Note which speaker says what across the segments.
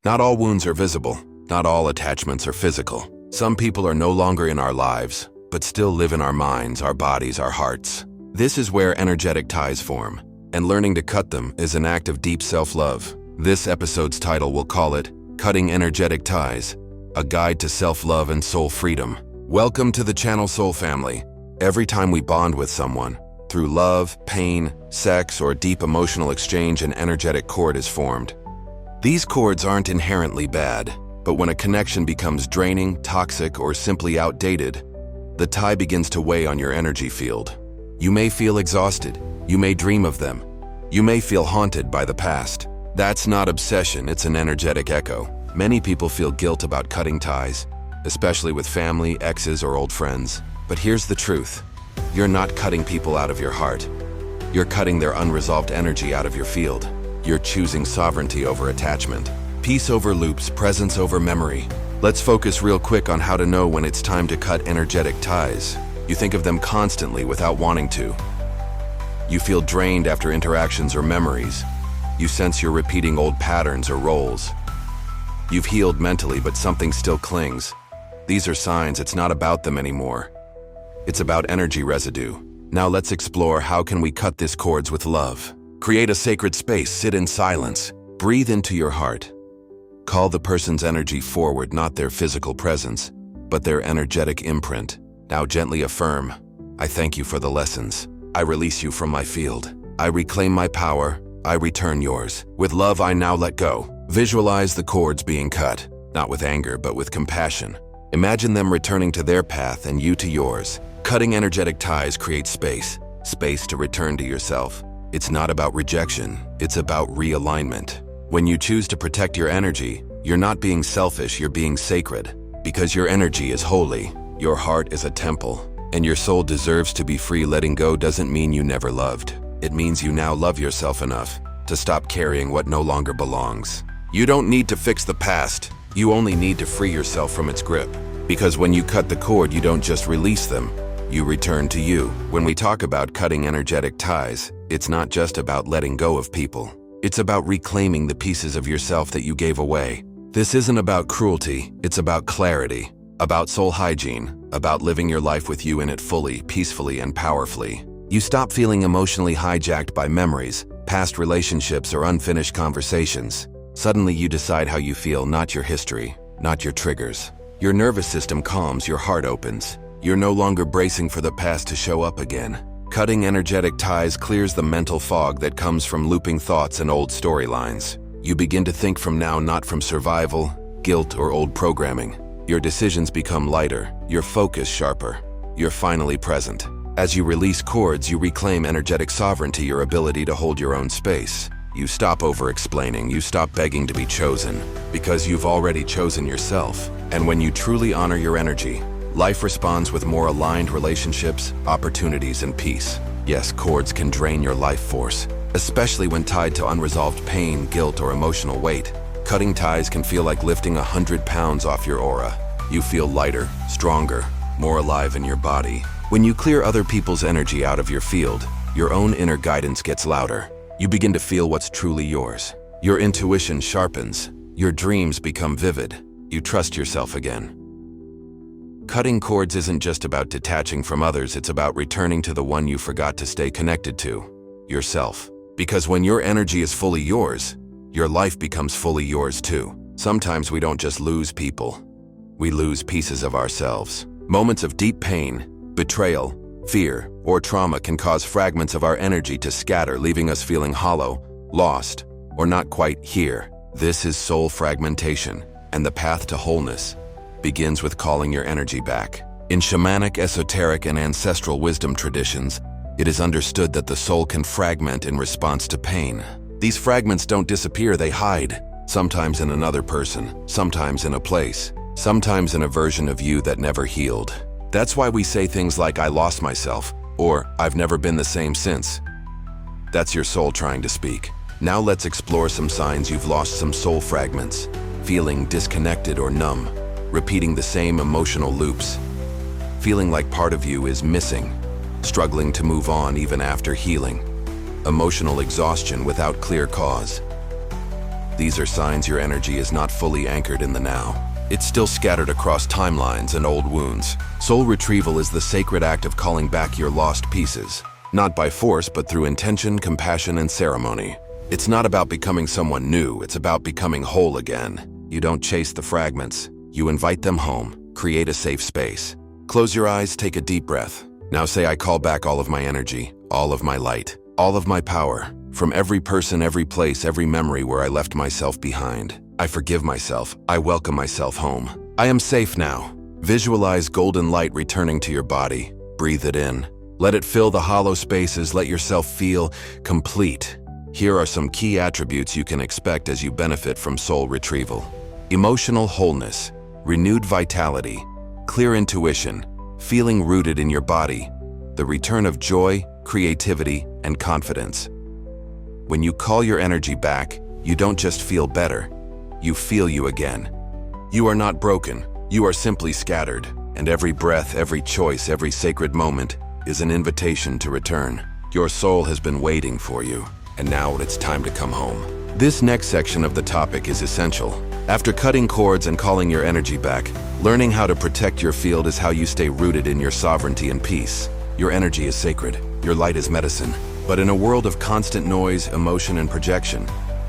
Speaker 1: Not all wounds are visible. Not all attachments are physical. Some people are no longer in our lives, but still live in our minds, our bodies, our hearts. This is where energetic ties form, and learning to cut them is an act of deep self-love. This episode's title will call it Cutting Energetic Ties, a guide to self-love and soul freedom. Welcome to the channel, Soul Family. Every time we bond with someone, through love, pain, sex, or deep emotional exchange, an energetic cord is formed. These cords aren't inherently bad, but when a connection becomes draining, toxic, or simply outdated, the tie begins to weigh on your energy field. You may feel exhausted. You may dream of them. You may feel haunted by the past. That's not obsession, it's an energetic echo. Many people feel guilt about cutting ties, especially with family, exes, or old friends. But here's the truth. You're not cutting people out of your heart. You're cutting their unresolved energy out of your field. You're choosing sovereignty over attachment, peace over loops, presence over memory. Let's focus real quick on how to know when it's time to cut energetic ties. You think of them constantly without wanting to. You feel drained after interactions or memories. You sense you're repeating old patterns or roles. You've healed mentally, but something still clings. These are signs it's not about them anymore. It's about energy residue. Now let's explore how can we cut these cords with love. Create a sacred space, sit in silence, breathe into your heart. Call the person's energy forward, not their physical presence, but their energetic imprint. Now gently affirm, I thank you for the lessons. I release you from my field. I reclaim my power. I return yours. With love, I now let go. Visualize the cords being cut, not with anger, but with compassion. Imagine them returning to their path and you to yours. Cutting energetic ties creates space to return to yourself. It's not about rejection, it's about realignment. When you choose to protect your energy, you're not being selfish, you're being sacred. Because your energy is holy, your heart is a temple, and your soul deserves to be free. Letting go doesn't mean you never loved. It means you now love yourself enough to stop carrying what no longer belongs. You don't need to fix the past, you only need to free yourself from its grip. Because when you cut the cord, you don't just release them, you return to you. When we talk about cutting energetic ties, it's not just about letting go of people. It's about reclaiming the pieces of yourself that you gave away. This isn't about cruelty, it's about clarity, about soul hygiene, about living your life with you in it fully, peacefully, and powerfully. You stop feeling emotionally hijacked by memories, past relationships, or unfinished conversations. Suddenly you decide how you feel, not your history, not your triggers. Your nervous system calms, your heart opens. You're no longer bracing for the past to show up again. Cutting energetic ties clears the mental fog that comes from looping thoughts and old storylines. You begin to think from now, not from survival, guilt, or old programming. Your decisions become lighter, your focus sharper. You're finally present. As you release cords, you reclaim energetic sovereignty, your ability to hold your own space. You stop over-explaining, you stop begging to be chosen, because you've already chosen yourself. And when you truly honor your energy, life responds with more aligned relationships, opportunities, and peace. Yes, cords can drain your life force, especially when tied to unresolved pain, guilt, or emotional weight. Cutting ties can feel like lifting 100 pounds off your aura. You feel lighter, stronger, more alive in your body. When you clear other people's energy out of your field, your own inner guidance gets louder. You begin to feel what's truly yours. Your intuition sharpens. Your dreams become vivid. You trust yourself again. Cutting cords isn't just about detaching from others, it's about returning to the one you forgot to stay connected to, yourself. Because when your energy is fully yours, your life becomes fully yours too. Sometimes we don't just lose people, we lose pieces of ourselves. Moments of deep pain, betrayal, fear, or trauma can cause fragments of our energy to scatter, leaving us feeling hollow, lost, or not quite here. This is soul fragmentation, and the path to wholeness begins with calling your energy back. In shamanic, esoteric, and ancestral wisdom traditions, it is understood that the soul can fragment in response to pain. These fragments don't disappear, they hide, sometimes in another person, sometimes in a place, sometimes in a version of you that never healed. That's why we say things like, I lost myself, or I've never been the same since. That's your soul trying to speak. Now let's explore some signs you've lost some soul fragments, feeling disconnected or numb, repeating the same emotional loops, feeling like part of you is missing, struggling to move on even after healing, emotional exhaustion without clear cause. These are signs your energy is not fully anchored in the now. It's still scattered across timelines and old wounds. Soul retrieval is the sacred act of calling back your lost pieces, not by force, but through intention, compassion, and ceremony. It's not about becoming someone new, it's about becoming whole again. You don't chase the fragments. You invite them home, create a safe space. Close your eyes, take a deep breath. Now say, I call back all of my energy, all of my light, all of my power, from every person, every place, every memory where I left myself behind. I forgive myself. I welcome myself home. I am safe now. Visualize golden light returning to your body. Breathe it in. Let it fill the hollow spaces. Let yourself feel complete. Here are some key attributes you can expect as you benefit from soul retrieval. Emotional wholeness, renewed vitality, clear intuition, feeling rooted in your body, the return of joy, creativity, and confidence. When you call your energy back, you don't just feel better, you feel you again. You are not broken, you are simply scattered, and every breath, every choice, every sacred moment is an invitation to return. Your soul has been waiting for you, and now it's time to come home. This next section of the topic is essential. After cutting cords and calling your energy back, learning how to protect your field is how you stay rooted in your sovereignty and peace. Your energy is sacred, your light is medicine. But in a world of constant noise, emotion, and projection,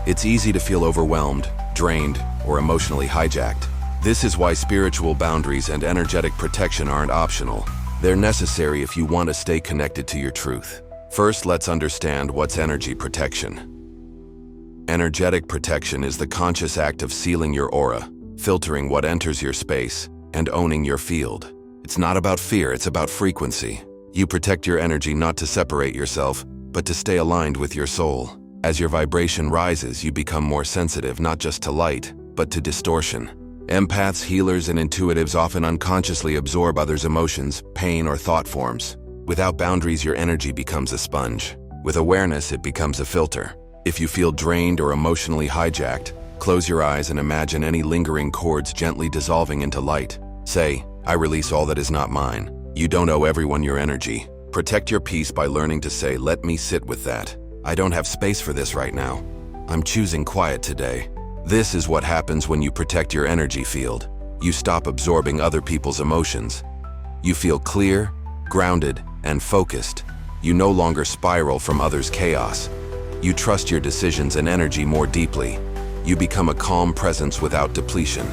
Speaker 1: it's easy to feel overwhelmed, drained, or emotionally hijacked. This is why spiritual boundaries and energetic protection aren't optional. They're necessary if you want to stay connected to your truth. First, let's understand what's energy protection. Energetic protection is the conscious act of sealing your aura, filtering what enters your space, and owning your field. It's not about fear, it's about frequency. You protect your energy not to separate yourself, but to stay aligned with your soul. As your vibration rises, you become more sensitive not just to light, but to distortion. Empaths, healers, and intuitives often unconsciously absorb others' emotions, pain, or thought forms. Without boundaries, your energy becomes a sponge. With awareness, it becomes a filter. If you feel drained or emotionally hijacked, close your eyes and imagine any lingering cords gently dissolving into light. Say, I release all that is not mine. You don't owe everyone your energy. Protect your peace by learning to say, let me sit with that. I don't have space for this right now. I'm choosing quiet today. This is what happens when you protect your energy field. You stop absorbing other people's emotions. You feel clear, grounded, and focused. You no longer spiral from others' chaos. You trust your decisions and energy more deeply. You become a calm presence without depletion.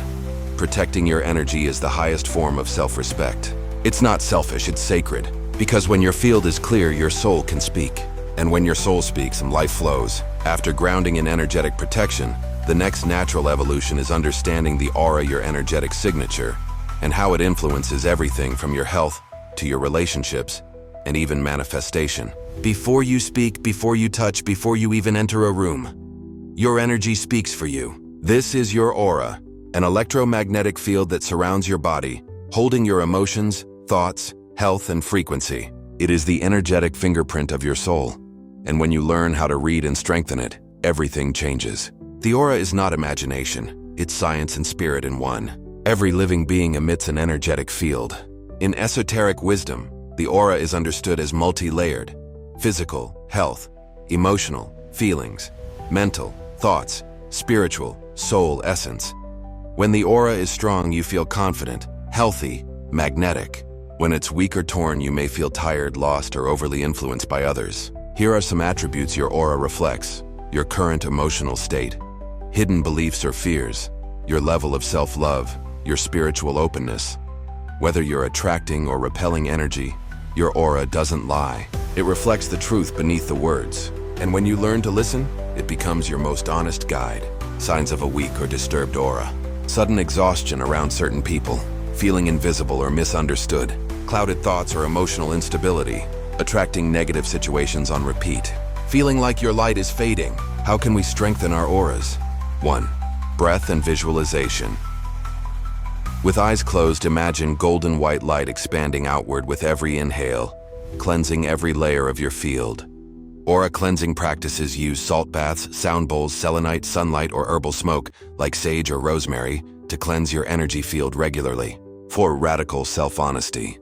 Speaker 1: Protecting your energy is the highest form of self-respect. It's not selfish, it's sacred. Because when your field is clear, your soul can speak. And when your soul speaks, life flows. After grounding in energetic protection, the next natural evolution is understanding the aura, your energetic signature, and how it influences everything from your health to your relationships and even manifestation. Before you speak, before you touch, before you even enter a room, your energy speaks for you. This is your aura, an electromagnetic field that surrounds your body, holding your emotions, thoughts, health, and frequency. It is the energetic fingerprint of your soul. And when you learn how to read and strengthen it, everything changes. The aura is not imagination, it's science and spirit in one. Every living being emits an energetic field. In esoteric wisdom, the aura is understood as multi-layered: physical, health, emotional, feelings, mental, thoughts, spiritual, soul essence. When the aura is strong, you feel confident, healthy, magnetic. When it's weak or torn, you may feel tired, lost, or overly influenced by others. Here are some attributes your aura reflects: your current emotional state, hidden beliefs or fears, your level of self-love, your spiritual openness. Whether you're attracting or repelling energy, your aura doesn't lie. It reflects the truth beneath the words. And when you learn to listen, it becomes your most honest guide. Signs of a weak or disturbed aura: sudden exhaustion around certain people, feeling invisible or misunderstood, clouded thoughts or emotional instability, attracting negative situations on repeat, feeling like your light is fading. How can we strengthen our auras? 1. Breath and visualization. With eyes closed, imagine golden white light expanding outward with every inhale, cleansing every layer of your field. Aura cleansing practices use salt baths, sound bowls, selenite, sunlight, or herbal smoke, like sage or rosemary, to cleanse your energy field regularly. 4. Radical self-honesty.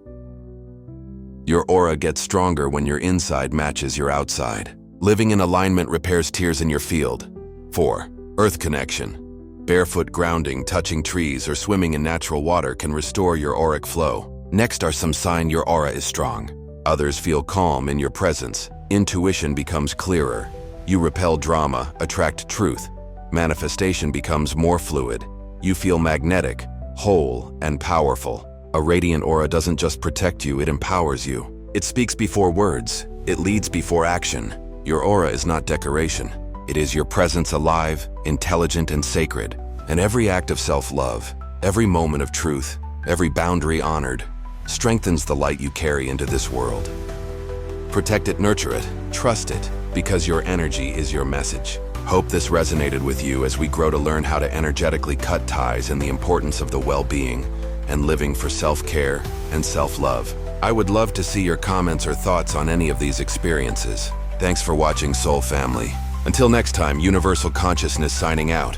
Speaker 1: Your aura gets stronger when your inside matches your outside. Living in alignment repairs tears in your field. 4. Earth connection. Barefoot grounding, touching trees, or swimming in natural water can restore your auric flow. Next are some signs your aura is strong. Others feel calm in your presence. Intuition becomes clearer. You repel drama, attract truth. Manifestation becomes more fluid. You feel magnetic, whole, and powerful. A radiant aura doesn't just protect you, it empowers you. It speaks before words. It leads before action. Your aura is not decoration. It is your presence alive, intelligent, and sacred. And every act of self-love, every moment of truth, every boundary honored, strengthens the light you carry into this world. Protect it, nurture it, trust it, because your energy is your message. Hope this resonated with you as we grow to learn how to energetically cut ties and the importance of the well-being and living for self-care and self-love. I would love to see your comments or thoughts on any of these experiences. Thanks for watching, Soul Family. Until next time, Universal Consciousness signing out.